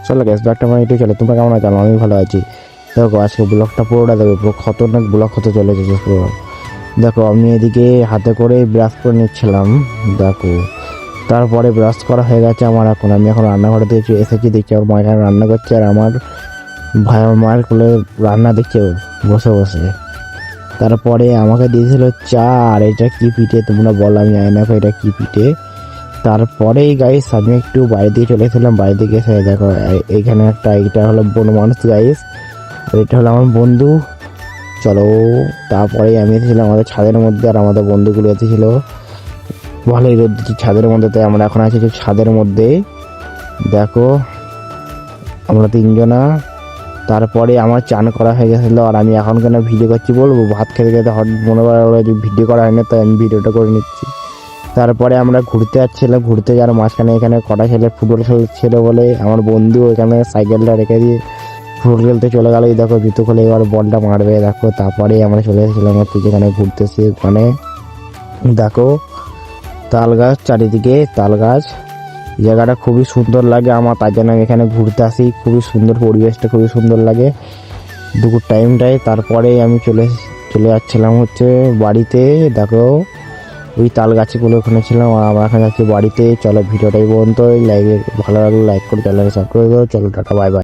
চলো গ্যাস ব্লগটা আমার একটু চলে, তোমরা কেমন আছো? আমি ভালো আছি। দেখো আজকে ব্লগটা পুরোটা দেখো, পুরো খতরনাক ব্লগ হতে চলেছে পুরো। দেখো আমি এদিকে হাতে করে ব্রাশ করে নিচ্ছিলাম, দেখো তারপরে ব্রাশ করা হয়ে গেছে আমার। আমি এখন রান্নাঘরে দেখছি, এসেছি দেখছি আমার মা এখানে রান্না করছে, আর আমার ভাই আমার মায়ের কোলে রান্না দেখছে বসে বসে। তারপরে আমাকে দিয়েছিল চা, আর এটা কি পিঠে তোমরা বলো, আমি জানি না এটা কি পিঠে। তারপরেই গাইস আমি একটু বাইরে দিয়ে চলে এসেছিলাম, বাইরে দিকে এসে দেখো এইখানে এটা হলো বন্য মানুষ গাইস, আর এটা হলো আমার বন্ধু। চলো তারপরে আমি এসেছিলাম আমাদের ছাদের মধ্যে, আর আমাদের বন্ধুগুলো এসেছিল। ভালোই রোদ দিচ্ছি ছাদের মধ্যে, তাই আমরা এখন আছি ছাদের মধ্যে। দেখো আমরা তিনজনা। তারপরে আমার চান করা হয়ে গেছিলো, আর আমি এখন কেন ভিডিও করছি বলবো, ভাত খেতে খেতে হঠাৎ মনে পড়ে যে ভিডিও করা হয় না, তাই আমি ভিডিওটা করে নিচ্ছি। তারপরে আমরা ঘুরতে যাচ্ছিলাম, ঘুরতে যাওয়ার মাঝখানে এখানে কটা ছেলে ফুটবল খেলছিল বলে আমার বন্ধু এখানে সাইকেলটা রেখে দিয়ে ফুটবল খেলতে চলে গেল। দেখো জুতো খুলে এবার বলটা মারবে, দেখো তারপরে আমরা চলে এসেছিলাম হচ্ছে যেখানে ঘুরতেছি ওখানে। দেখো তাল গাছ, চারিদিকে তাল গাছ, জায়গাটা খুবই সুন্দর লাগে আমার, তাই জন্য আমি এখানে ঘুরতে আসি। খুবই সুন্দর পরিবেশটা, খুবই সুন্দর লাগে দুপুর টাইমটায়। তারপরে আমি চলে যাচ্ছিলাম হচ্ছে বাড়িতে। দেখো ওই তাল গাছগুলো ওখানে ছিলাম, আর আমরা এখন যাচ্ছি বাড়িতে। চলো ভিডিওটাই পর্যন্ত, ভালো লাগলে লাইক করে চ্যানেলকে সাবস্ক্রাইব করো। চলো টাটা, বাই বাই।